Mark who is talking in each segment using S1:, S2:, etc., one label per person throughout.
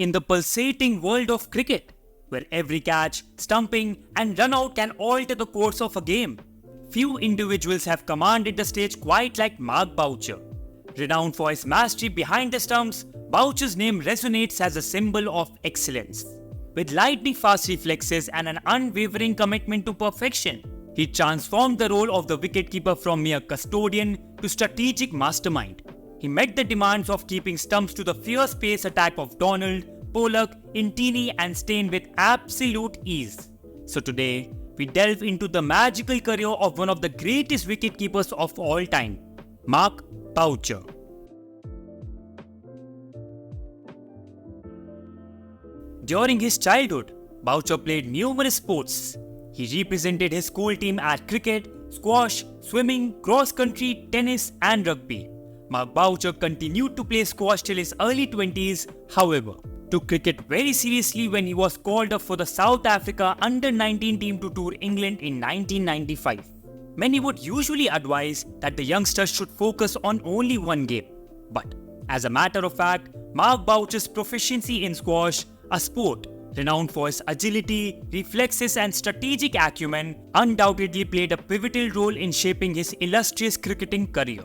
S1: in the pulsating world of cricket, where every catch, stumping, and run out can alter the course of a game. Few individuals have commanded the stage quite like Mark Boucher. Renowned for his mastery behind the stumps, Boucher's name resonates as a symbol of excellence. With lightning-fast reflexes and an unwavering commitment to perfection, he transformed the role of the wicketkeeper from mere custodian to strategic mastermind. He met the demands of keeping stumps to the fierce pace attack of Donald, Pollock, Intini and Stein with absolute ease. So today, we delve into the magical career of one of the greatest wicketkeepers of all time, Mark Boucher. During his childhood, Boucher played numerous sports. He represented his school team at cricket, squash, swimming, cross-country, tennis and rugby. Mark Boucher continued to play squash till his early 20s, however, took cricket very seriously when he was called up for the South Africa under-19 team to tour England in 1995. Many would usually advise that the youngsters should focus on only one game. But, as a matter of fact, Mark Boucher's proficiency in squash, a sport renowned for its agility, reflexes and strategic acumen, undoubtedly played a pivotal role in shaping his illustrious cricketing career.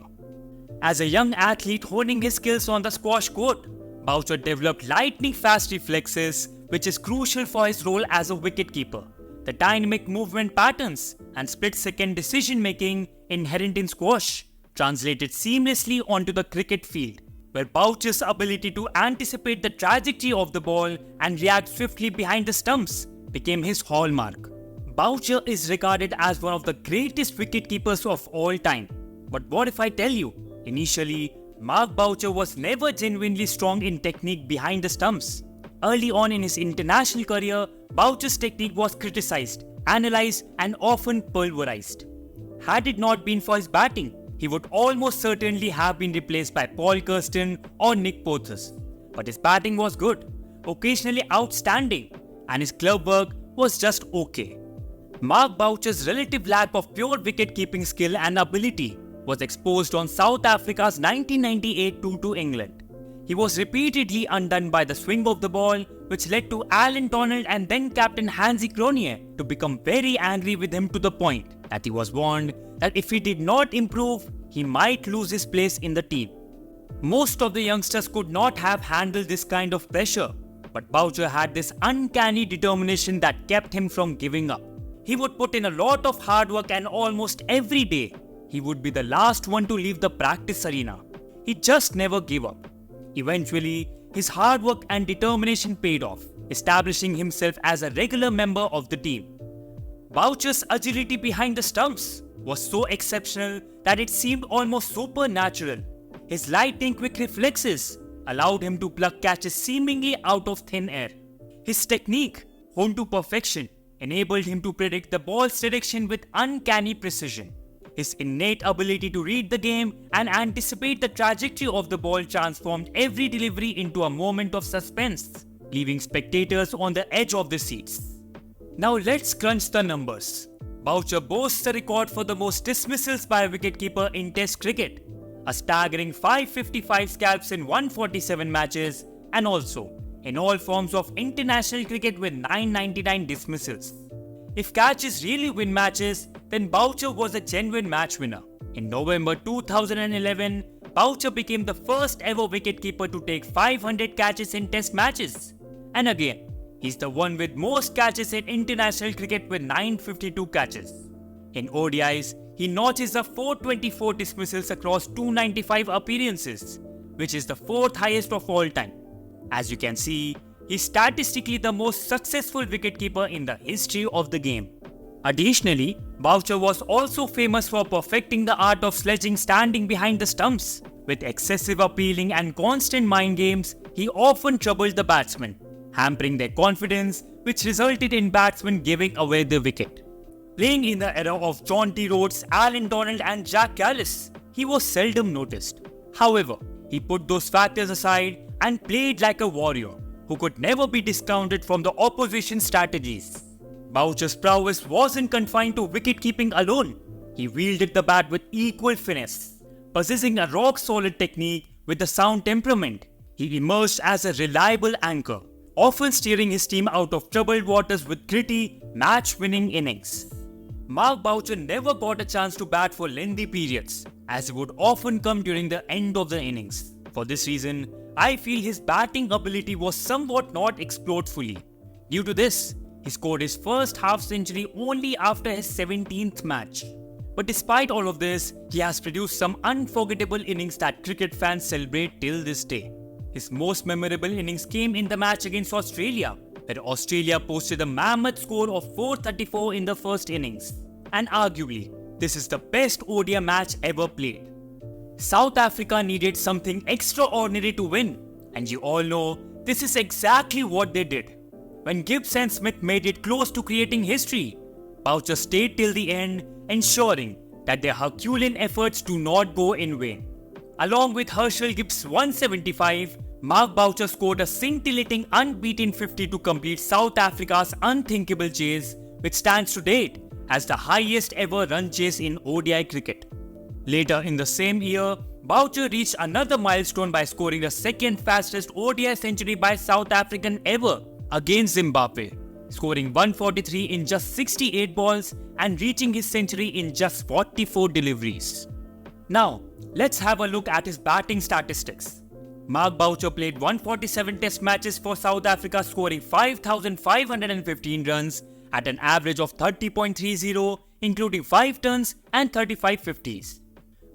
S1: As a young athlete honing his skills on the squash court, Boucher developed lightning-fast reflexes, which is crucial for his role as a wicketkeeper. The dynamic movement patterns and split-second decision-making inherent in squash translated seamlessly onto the cricket field, where Boucher's ability to anticipate the trajectory of the ball and react swiftly behind the stumps became his hallmark. Boucher is regarded as one of the greatest wicketkeepers of all time. But what if I tell you, initially, Mark Boucher was never genuinely strong in technique behind the stumps. Early on in his international career, Boucher's technique was criticized, analyzed and often pulverized. Had it not been for his batting, he would almost certainly have been replaced by Paul Kirsten or Nick Pothas. But his batting was good, occasionally outstanding, and his club work was just okay. Mark Boucher's relative lack of pure wicket-keeping skill and ability was exposed on South Africa's 1998 tour to England. He was repeatedly undone by the swing of the ball, which led to Alan Donald and then captain Hansi Cronje to become very angry with him to the point that he was warned that if he did not improve, he might lose his place in the team. Most of the youngsters could not have handled this kind of pressure, but Boucher had this uncanny determination that kept him from giving up. He would put in a lot of hard work and almost every day, he would be the last one to leave the practice arena. He just never gave up. Eventually, his hard work and determination paid off, establishing himself as a regular member of the team. Boucher's agility behind the stumps was so exceptional that it seemed almost supernatural. His lightning-quick reflexes allowed him to pluck catches seemingly out of thin air. His technique, honed to perfection, enabled him to predict the ball's direction with uncanny precision. His innate ability to read the game and anticipate the trajectory of the ball transformed every delivery into a moment of suspense, leaving spectators on the edge of their seats. Now let's crunch the numbers. Boucher boasts the record for the most dismissals by a wicketkeeper in Test cricket, a staggering 555 scalps in 147 matches, and also in all forms of international cricket with 999 dismissals. If catches really win matches, then Boucher was a genuine match winner. In November 2011, Boucher became the first ever wicketkeeper to take 500 catches in Test matches. And again, he's the one with most catches in international cricket with 952 catches. In ODIs, he notches a 424 dismissals across 295 appearances, which is the fourth highest of all time. As you can see, he's statistically the most successful wicketkeeper in the history of the game. Additionally, Boucher was also famous for perfecting the art of sledging standing behind the stumps. With excessive appealing and constant mind games, he often troubled the batsmen, hampering their confidence, which resulted in batsmen giving away the wicket. Playing in the era of Jonty, Rhodes, Alan Donald and Jack Callis, he was seldom noticed. However, he put those factors aside and played like a warrior who could never be discounted from the opposition strategies. Boucher's prowess wasn't confined to wicket-keeping alone. He wielded the bat with equal finesse. Possessing a rock-solid technique with a sound temperament, He emerged as a reliable anchor, often steering his team out of troubled waters with gritty, match-winning innings. Mark Boucher never got a chance to bat for lengthy periods, as it would often come during the end of the innings. For this reason, I feel his batting ability was somewhat not explored fully. Due to this, he scored his first half-century only after his 17th match. But despite all of this, he has produced some unforgettable innings that cricket fans celebrate till this day. His most memorable innings came in the match against Australia, where Australia posted a mammoth score of 434 in the first innings. And arguably, this is the best ODI match ever played. South Africa needed something extraordinary to win, and you all know this is exactly what they did. When Gibbs and Smith made it close to creating history, Boucher stayed till the end, ensuring that their Herculean efforts do not go in vain. Along with Herschel Gibbs' 175, Mark Boucher scored a scintillating unbeaten 50 to complete South Africa's unthinkable chase, which stands to date as the highest ever run chase in ODI cricket. Later in the same year, Boucher reached another milestone by scoring the second fastest ODI century by South African ever against Zimbabwe, scoring 143 in just 68 balls and reaching his century in just 44 deliveries. Now, let's have a look at his batting statistics. Mark Boucher played 147 test matches for South Africa, scoring 5,515 runs at an average of 30.30, including 5 turns and 35 50s.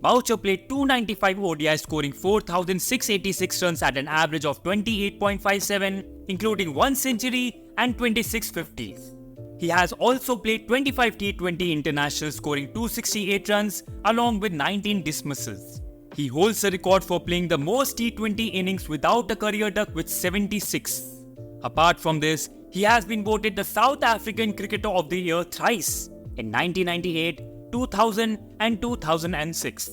S1: Boucher played 295 ODIs, scoring 4,686 runs at an average of 28.57, including 1 century and 26 50s. He has also played 25 T20 internationals, scoring 268 runs along with 19 dismissals. He holds the record for playing the most T20 innings without a career duck with 76. Apart from this, he has been voted the South African Cricketer of the Year thrice in 1998, 2000 and 2006.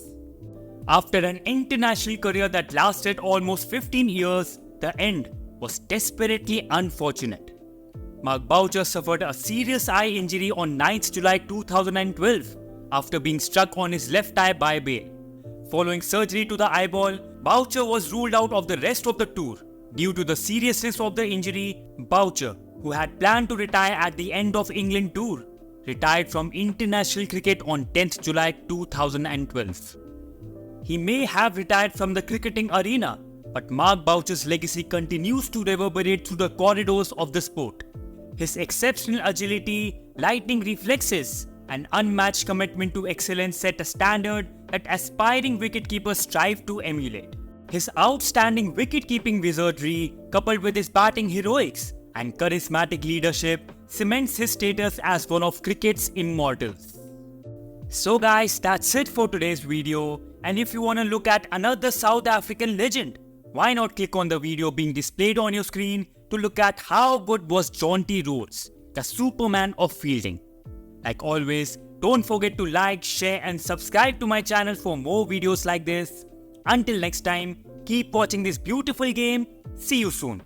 S1: After an international career that lasted almost 15 years, the end was desperately unfortunate. Mark Boucher suffered a serious eye injury on 9th July 2012 after being struck on his left eye by Bale. Following surgery to the eyeball, Boucher was ruled out of the rest of the tour. Due to the seriousness of the injury, Boucher, who had planned to retire at the end of England tour, retired from international cricket on 10th July 2012. He may have retired from the cricketing arena, but Mark Boucher's legacy continues to reverberate through the corridors of the sport. His exceptional agility, lightning reflexes, and unmatched commitment to excellence set a standard that aspiring wicketkeepers strive to emulate. His outstanding wicket-keeping wizardry, coupled with his batting heroics and charismatic leadership, cements his status as one of cricket's immortals. So guys, that's it for today's video, and if you want to look at another South African legend, why not click on the video being displayed on your screen to look at how good was Jonty Rhodes, the Superman of fielding. Like always, don't forget to like, share and subscribe to my channel for more videos like this. Until next time, keep watching this beautiful game. See you soon.